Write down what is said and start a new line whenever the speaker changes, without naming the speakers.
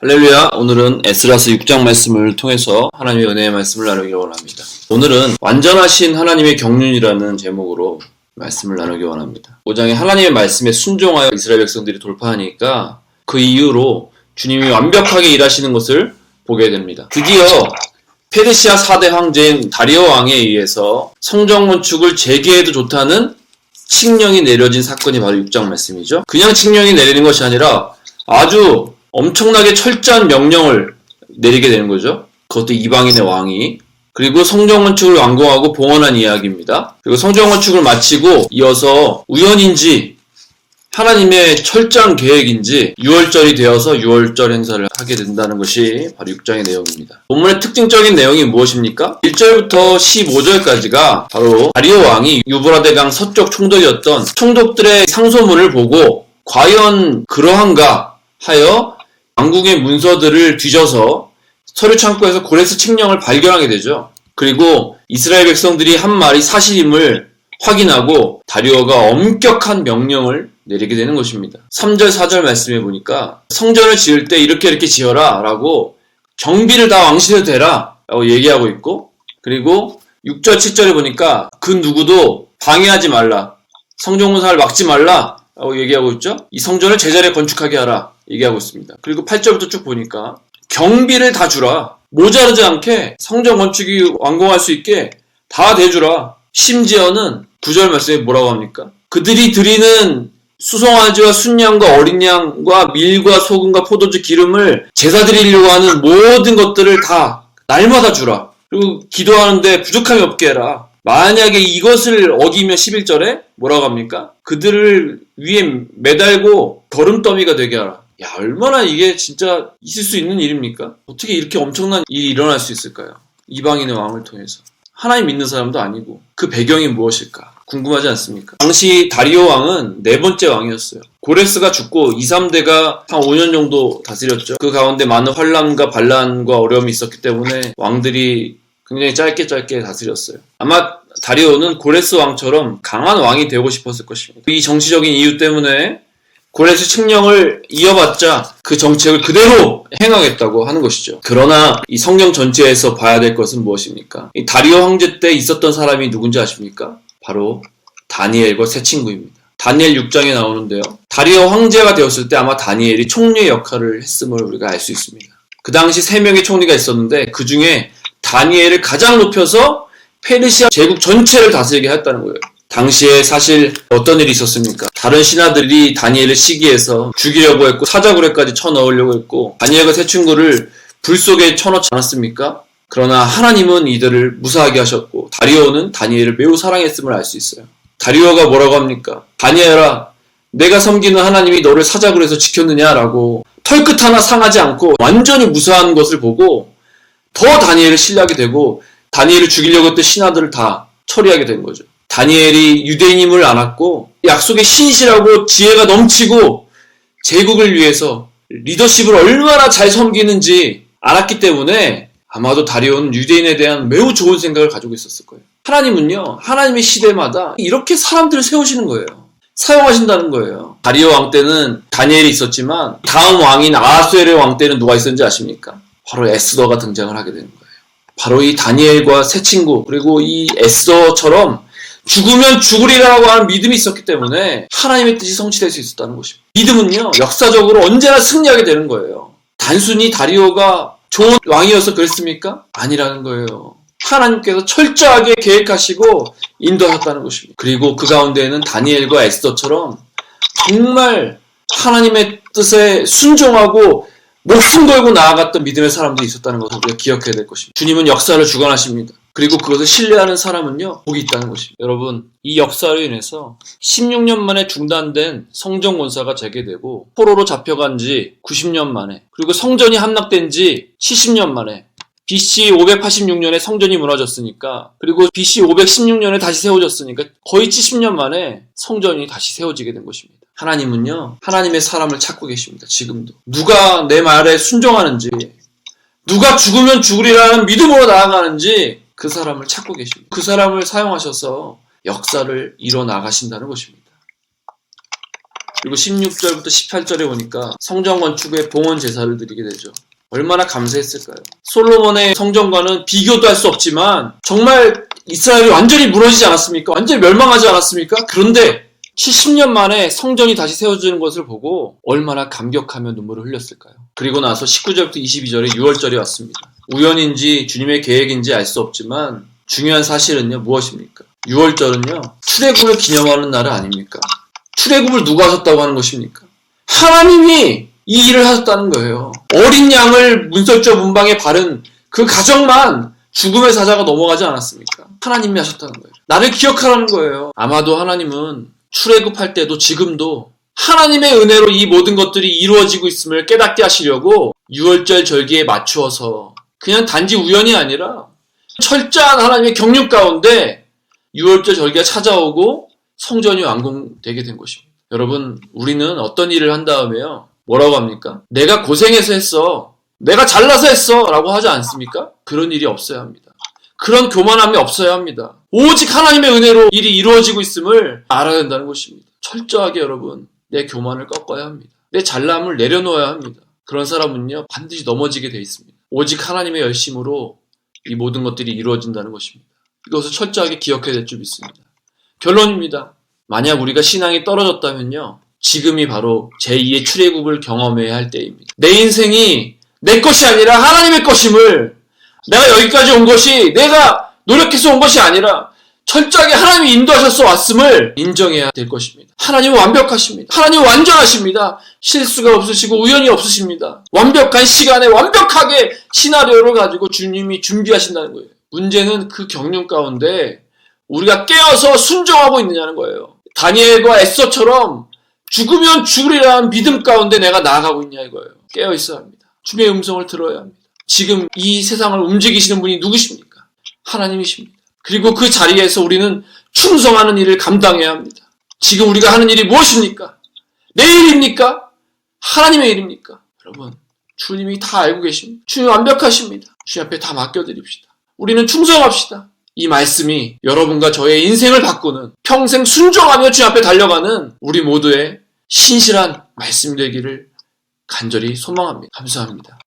할렐루야. 오늘은 에스라서 6장 말씀을 통해서 하나님의 은혜의 말씀을 나누기 원합니다. 오늘은 완전하신 하나님의 경륜이라는 제목으로 말씀을 나누기 원합니다. 5장에 하나님의 말씀에 순종하여 이스라엘 백성들이 돌파하니까 그 이후로 주님이 완벽하게 일하시는 것을 보게 됩니다. 드디어 페르시아 4대 황제인 다리오 왕에 의해서 성전 건축을 재개해도 좋다는 칙령이 내려진 사건이 바로 6장 말씀이죠. 그냥 칙령이 내리는 것이 아니라 아주 엄청나게 철저한 명령을 내리게 되는 거죠. 그것도 이방인의 왕이. 그리고 성전 건축을 완공하고 봉헌한 이야기입니다. 그리고 성전 건축을 마치고 이어서 우연인지 하나님의 철저한 계획인지 6월절이 되어서 6월절 행사를 하게 된다는 것이 바로 6장의 내용입니다. 본문의 특징적인 내용이 무엇입니까? 1절부터 15절까지가 바로 다리오 왕이 유브라데 강 서쪽 총독이었던 총독들의 상소문을 보고 과연 그러한가 하여 왕궁의 문서들을 뒤져서 서류 창고에서 고레스 칙령을 발견하게 되죠. 그리고 이스라엘 백성들이 한 말이 사실임을 확인하고 다리오가 엄격한 명령을 내리게 되는 것입니다. 3절, 4절 말씀해 보니까 성전을 지을 때 이렇게 지어라 라고 정비를 다 왕실에 대라 라고 얘기하고 있고, 그리고 6절, 7절에 보니까 그 누구도 방해하지 말라, 성전 공사를 막지 말라 라고 얘기하고 있죠. 이 성전을 제자리에 건축하게 하라 얘기하고 있습니다. 그리고 8절부터 쭉 보니까 경비를 다 주라, 모자르지 않게 성전 건축이 완공할 수 있게 다 대주라. 심지어는 9절 말씀에 뭐라고 합니까? 그들이 드리는 수송아지와 순양과 어린 양과 밀과 소금과 포도주 기름을 제사 드리려고 하는 모든 것들을 다 날마다 주라. 그리고 기도하는데 부족함이 없게 해라. 만약에 이것을 어기면 11절에 뭐라고 합니까? 그들을 위에 매달고 거름더미가 되게 하라. 야, 얼마나 이게 진짜 있을 수 있는 일입니까? 어떻게 이렇게 엄청난 일이 일어날 수 있을까요? 이방인의 왕을 통해서. 하나님 믿는 사람도 아니고. 그 배경이 무엇일까? 궁금하지 않습니까? 당시 다리오 왕은 네 번째 왕이었어요. 고레스가 죽고 2, 3대가 한 5년 정도 다스렸죠. 그 가운데 많은 환란과 반란과 어려움이 있었기 때문에 왕들이 굉장히 짧게 다스렸어요. 아마 다리오는 고레스 왕처럼 강한 왕이 되고 싶었을 것입니다. 이 정치적인 이유 때문에 고레스 칙령을 이어받자 그 정책을 그대로 행하겠다고 하는 것이죠. 그러나 이 성경 전체에서 봐야 될 것은 무엇입니까? 이 다리오 황제 때 있었던 사람이 누군지 아십니까? 바로 다니엘과 세 친구입니다. 다니엘 6장에 나오는데요. 다리오 황제가 되었을 때 아마 다니엘이 총리의 역할을 했음을 우리가 알 수 있습니다. 그 당시 3명의 총리가 있었는데 그 중에 다니엘을 가장 높여서 페르시아 제국 전체를 다스리게 했다는 거예요. 당시에 사실 어떤 일이 있었습니까? 다른 신하들이 다니엘을 시기해서 죽이려고 했고 사자굴에까지 쳐넣으려고 했고 다니엘과 세 친구를 불 속에 쳐넣지 않았습니까? 그러나 하나님은 이들을 무사하게 하셨고 다리오는 다니엘을 매우 사랑했음을 알 수 있어요. 다리오가 뭐라고 합니까? 다니엘아, 내가 섬기는 하나님이 너를 사자굴에서 지켰느냐라고 털끝 하나 상하지 않고 완전히 무사한 것을 보고 더 다니엘을 신뢰하게 되고 다니엘을 죽이려고 했던 신하들을 다 처리하게 된 거죠. 다니엘이 유대인임을 알았고 약속의 신실하고 지혜가 넘치고 제국을 위해서 리더십을 얼마나 잘 섬기는지 알았기 때문에 아마도 다리오는 유대인에 대한 매우 좋은 생각을 가지고 있었을 거예요. 하나님은요, 하나님의 시대마다 이렇게 사람들을 세우시는 거예요. 사용하신다는 거예요. 다리오 왕 때는 다니엘이 있었지만 다음 왕인 아하수에르 왕 때는 누가 있었는지 아십니까? 바로 에스더가 등장을 하게 되는 거예요. 바로 이 다니엘과 세 친구 그리고 이 에스더처럼 죽으면 죽으리라고 하는 믿음이 있었기 때문에 하나님의 뜻이 성취될 수 있었다는 것입니다. 믿음은요, 역사적으로 언제나 승리하게 되는 거예요. 단순히 다리오가 좋은 왕이어서 그랬습니까? 아니라는 거예요. 하나님께서 철저하게 계획하시고 인도하셨다는 것입니다. 그리고 그 가운데에는 다니엘과 에스더처럼 정말 하나님의 뜻에 순종하고 목숨 걸고 나아갔던 믿음의 사람들이 있었다는 것을 우리가 기억해야 될 것입니다. 주님은 역사를 주관하십니다. 그리고 그것을 신뢰하는 사람은요, 복이 있다는 것입니다. 여러분, 이 역사로 인해서 16년 만에 중단된 성전 건사가 재개되고 포로로 잡혀간 지 90년 만에, 그리고 성전이 함락된 지 70년 만에, BC 586년에 성전이 무너졌으니까, 그리고 BC 516년에 다시 세워졌으니까 거의 70년 만에 성전이 다시 세워지게 된 것입니다. 하나님은요, 하나님의 사람을 찾고 계십니다. 지금도. 누가 내 말에 순종하는지, 누가 죽으면 죽으리라는 믿음으로 나아가는지 그 사람을 찾고 계십니다. 그 사람을 사용하셔서 역사를 이뤄나가신다는 것입니다. 그리고 16절부터 18절에 보니까 성전 건축에 봉헌 제사를 드리게 되죠. 얼마나 감사했을까요? 솔로몬의 성전과는 비교도 할 수 없지만 정말 이스라엘이 완전히 무너지지 않았습니까? 완전히 멸망하지 않았습니까? 그런데 70년 만에 성전이 다시 세워지는 것을 보고 얼마나 감격하며 눈물을 흘렸을까요? 그리고 나서 19절부터 22절에 6월절이 왔습니다. 우연인지 주님의 계획인지 알 수 없지만 중요한 사실은요, 무엇입니까? 6월절은요, 출애굽을 기념하는 날 아닙니까? 출애굽을 누가 하셨다고 하는 것입니까? 하나님이 이 일을 하셨다는 거예요. 어린 양을 문설주 문방에 바른 그 가정만 죽음의 사자가 넘어가지 않았습니까? 하나님이 하셨다는 거예요. 나를 기억하라는 거예요. 아마도 하나님은 출애굽할 때도 지금도 하나님의 은혜로 이 모든 것들이 이루어지고 있음을 깨닫게 하시려고 6월절 절기에 맞추어서 그냥 단지 우연이 아니라 철저한 하나님의 경륜 가운데 6월절 절기가 찾아오고 성전이 완공되게 된 것입니다. 여러분, 우리는 어떤 일을 한 다음에요, 뭐라고 합니까? 내가 고생해서 했어, 내가 잘나서 했어 라고 하지 않습니까? 그런 일이 없어야 합니다. 그런 교만함이 없어야 합니다. 오직 하나님의 은혜로 일이 이루어지고 있음을 알아야 된다는 것입니다. 철저하게 여러분, 내 교만을 꺾어야 합니다. 내 잘남을 내려놓아야 합니다. 그런 사람은요, 반드시 넘어지게 돼 있습니다. 오직 하나님의 열심으로 이 모든 것들이 이루어진다는 것입니다. 이것을 철저하게 기억해야 될 줄 믿습니다. 결론입니다. 만약 우리가 신앙이 떨어졌다면요, 지금이 바로 제2의 출애굽을 경험해야 할 때입니다. 내 인생이 내 것이 아니라 하나님의 것임을, 내가 여기까지 온 것이 내가 노력해서 온 것이 아니라 철저하게 하나님이 인도하셔서 왔음을 인정해야 될 것입니다. 하나님은 완벽하십니다. 하나님은 완전하십니다. 실수가 없으시고 우연이 없으십니다. 완벽한 시간에 완벽하게 시나리오를 가지고 주님이 준비하신다는 거예요. 문제는 그 경륜 가운데 우리가 깨어서 순종하고 있느냐는 거예요. 다니엘과 에스더처럼 죽으면 죽으리라는 믿음 가운데 내가 나아가고 있냐 이거예요. 깨어 있어야 합니다. 주님의 음성을 들어야 합니다. 지금 이 세상을 움직이시는 분이 누구십니까? 하나님이십니다. 그리고 그 자리에서 우리는 충성하는 일을 감당해야 합니다. 지금 우리가 하는 일이 무엇입니까? 내 일입니까? 하나님의 일입니까? 여러분, 주님이 다 알고 계십니다. 주님 완벽하십니다. 주님 앞에 다 맡겨드립시다. 우리는 충성합시다. 이 말씀이 여러분과 저의 인생을 바꾸는, 평생 순종하며 주님 앞에 달려가는 우리 모두의 신실한 말씀 되기를 간절히 소망합니다. 감사합니다.